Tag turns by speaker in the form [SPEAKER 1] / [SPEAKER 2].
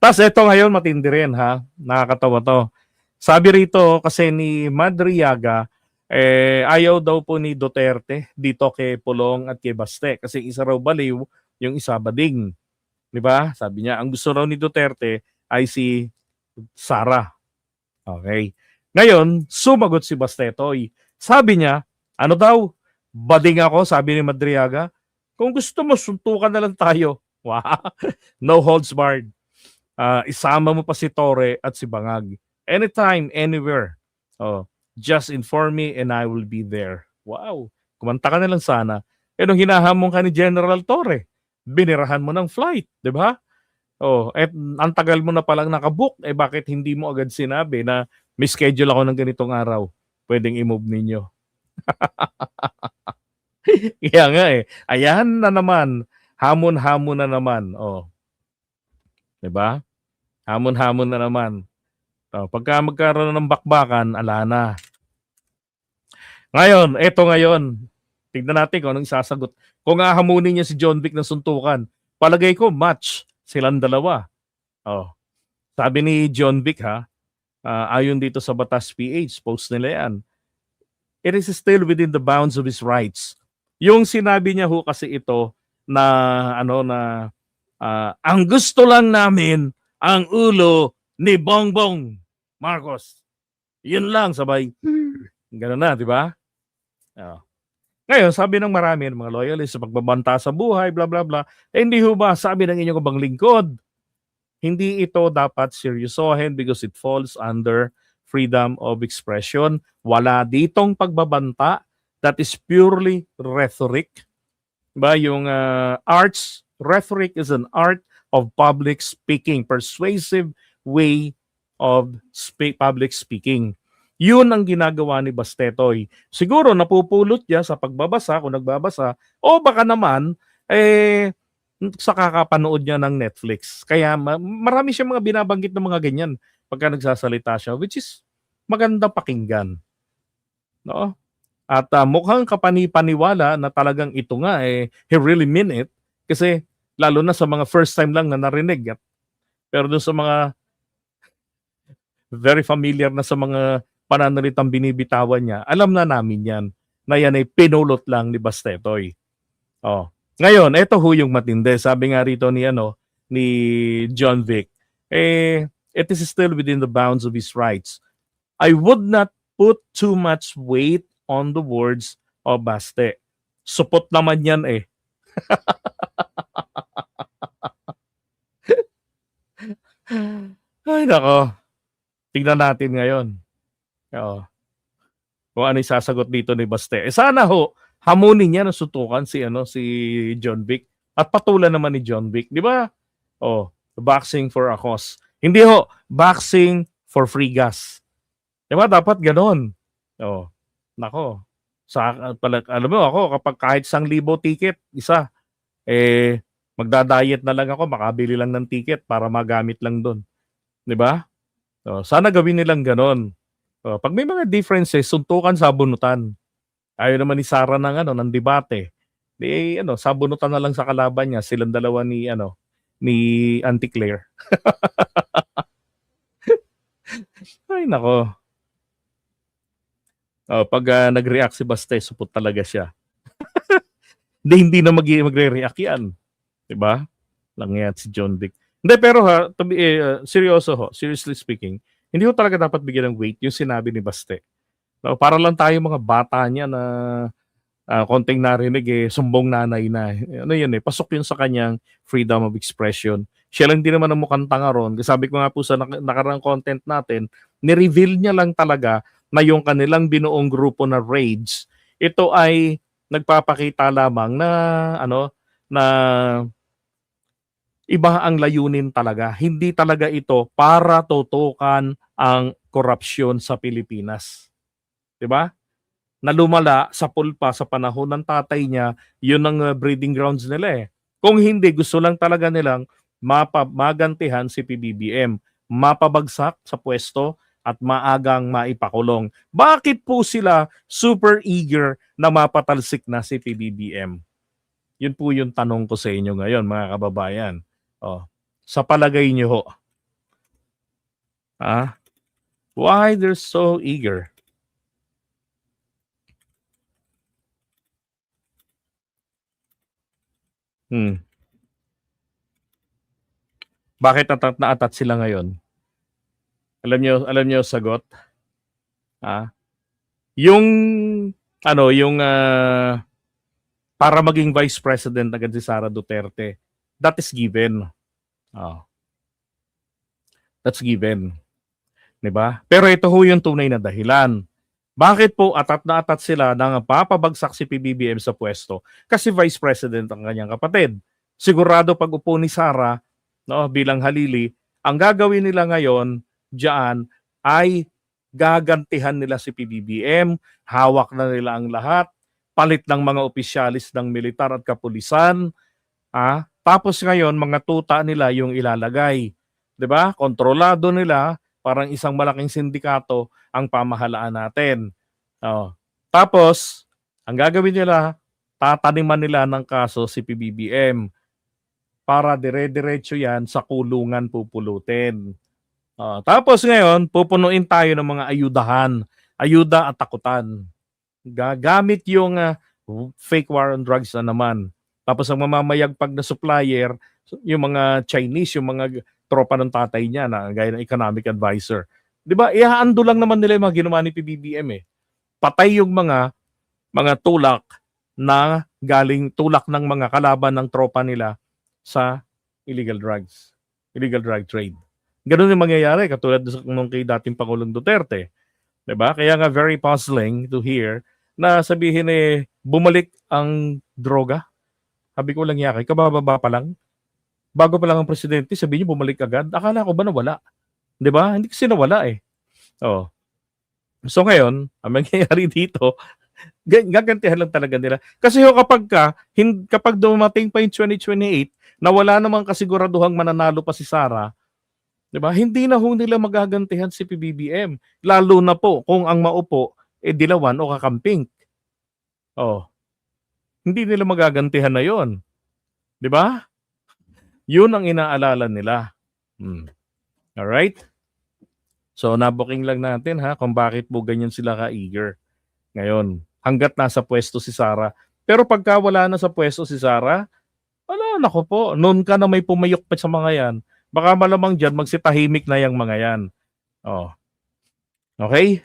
[SPEAKER 1] Tapos ito ngayon matindi rin ha, nakakatawa to. Sabi rito kasi ni Madriaga, ayaw daw po ni Duterte dito kay Pulong at kay Baste kasi isa raw baliw, yung isa bading. Di ba? Sabi niya, ang gusto raw ni Duterte ay si Sara. Okay. Ngayon, sumagot si Bastetoy. Sabi niya, ano daw? Bading ako, sabi ni Madriaga. Kung gusto mo, suntukan na lang tayo. Wow. No holds barred. Isama mo pa si Tore at si Bangag. Anytime, anywhere. Oh, just inform me and I will be there. Wow. Kumanta ka na lang sana. Nung hinahamon ka ni General Torre, binirahan mo ng flight, di ba? Oh, ang tagal mo na palang nakabook, bakit hindi mo agad sinabi na may schedule ako ng ganitong araw? Pwedeng i-move ninyo. Kaya nga ayan na naman. Hamon-hamon na naman. Oh, di ba? Hamon-hamon na naman. Pagka magkaroon ng bakbakan, ala na. Ngayon, eto ngayon. Tignan natin kung anong isasagot. Kung hahamunin niya si John Vic ng suntukan, palagay ko match silang dalawa. Oh. Sabi ni John Vic ayon dito sa Batas PH, post nila yan, it is still within the bounds of his rights. Yung sinabi niya kasi ito na ang gusto lang namin ang ulo ni Bongbong Marcos. Yun lang, sabay. Ganun na, di ba? Oh. Ngayon, sabi ng marami ng mga loyalists sa pagbabanta sa buhay, bla bla bla, hindi ho ba sabi ng inyong kabang lingkod, hindi ito dapat seryosohin because it falls under freedom of expression. Wala ditong pagbabanta. That is purely rhetoric. Diba? Yung arts, rhetoric is an art of public speaking, persuasive way of public speaking. Yun ang ginagawa ni Bastetoy. Siguro napupulot niya sa pagbabasa, kung nagbabasa, o baka naman, sa kakapanood niya ng Netflix. Kaya marami siyang mga binabanggit ng mga ganyan pagka nagsasalita siya, which is maganda pakinggan. No? At mukhang kapanipaniwala na talagang ito nga, he really mean it. Kasi lalo na sa mga first time lang na narinig. Pero dun sa mga very familiar na sa mga pananalitang binibitawan niya, alam na namin yan, na yan ay pinulot lang ni Bastetoy. Oh. Ngayon, ito ho yung matindi. Sabi nga rito ni John Vic, it is still within the bounds of his rights. I would not put too much weight on the words of Baste. Supot naman yan Ay, nako. Tingnan natin ngayon. Oo. Kung ano yung sasagot dito ni Baste. Sana ho, hamunin niya na sutukan si John Vic at patulan naman ni John Vic, di ba? Oh, boxing for a cause. Hindi ho, boxing for free gas. Di ba? Dapat ganon. Oh, nako. Alam mo ako, kapag kahit 1,000 ticket, isa, magda-diet na lang ako, makabili lang ng ticket para magamit lang doon. Di ba? So, sana gawin nilang ganon. Pag may mga differences, suntukan sa bunutan. Ayaw naman ni Sara ng debate. Di sabunutan na lang sa kalaban niya, silang dalawa ni Auntie Claire. Ay nako. Pag nag-react si Baste, supot talaga siya. hindi na magre-react yan. 'Di ba? Lang yan si John Vic. Hindi, pero to be seriously speaking, hindi ko talaga dapat bigyan ng weight yung sinabi ni Baste. Para lang tayo mga bata niya na konting narinig sumbong nanay na. Ano yun pasok yun sa kanyang freedom of expression. Siya lang din naman ang mukhang tanga ron. Kasi sabi ko nga po sa nakarang content natin, ni-reveal niya lang talaga na yung kanilang binuong grupo na Rage, ito ay nagpapakita lamang na na iba ang layunin talaga. Hindi talaga ito para tutukan ang korupsyon sa Pilipinas. 'Di ba? Na lumala sa pulpa sa panahon ng tatay niya, yun ang breeding grounds nila Kung hindi, gusto lang talaga nilang magantihan si PBBM, mapabagsak sa pwesto at maagang maipakulong. Bakit po sila super eager na mapatalsik na si PBBM? Yun po yung tanong ko sa inyo ngayon, mga kababayan. Sa palagay niyo ho? Why they're so eager? Bakit naatat sila ngayon? Alam niyo sagot? Yung para maging vice president agad si Sara Duterte, that is given. That's given. 'Di ba? Pero ito ho yung tunay na dahilan. Bakit po atat na atat sila nang papabagsak si PBBM sa pwesto? Kasi vice president ang kanyang kapatid. Sigurado pag upo ni Sara, bilang halili, ang gagawin nila ngayon diyan ay gagantihan nila si PBBM, hawak na nila ang lahat, palit ng mga opisyalis ng militar at kapulisan, tapos ngayon mga tuta nila yung ilalagay. 'Di ba? Kontrolado nila, parang isang malaking sindikato ang pamahalaan natin. Tapos, ang gagawin nila, tataniman nila ng kaso si PBBM para dire-diretso yan sa kulungan pupulutin. Tapos ngayon, pupunuin tayo ng mga ayuda at takutan. Gagamit yung fake war on drugs na naman. Tapos ang mamamayagpag na supplier, yung mga Chinese, yung mga tropa ng tatay niya na gaya ng economic advisor. 'Di ba? Ihaando lang naman nila yung mga ginawa ni PBBM eh. Patay yung mga tulak na galing tulak ng mga kalaban ng tropa nila sa illegal drugs, illegal drug trade. Ganun yung mangyayari katulad nung kay dating Pangulong Duterte. 'Di ba? Kaya nga very puzzling to hear na sabihin bumalik ang droga. Sabi ko lang yaki, kabababa pa lang. Bago pa lang ang presidente, sabi niyo bumalik agad. Akala ko ba nawala? 'Di ba? Hindi kasi nawala eh. So ngayon, ang mangyayari dito, gagantihan lang talaga nila. Kasi kapag dumating pa yung 2028, na wala namang kasiguraduhang mananalo pa si Sara, 'di ba? Hindi na ho nila magagantihan si PBBM. Lalo na po kung ang maupo dilawan o kakamping. Hindi nila magagantihan na 'yon. 'Di ba? Yun ang inaalala nila. Alright? So, nabuking lang natin kung bakit po ganyan sila ka-eager. Ngayon, hanggat nasa pwesto si Sara. Pero pagka wala na sa pwesto si Sara, nako po, noon ka na may pumayok pa sa mga yan. Baka malamang dyan, magsitahimik na yung mga yan. Okay?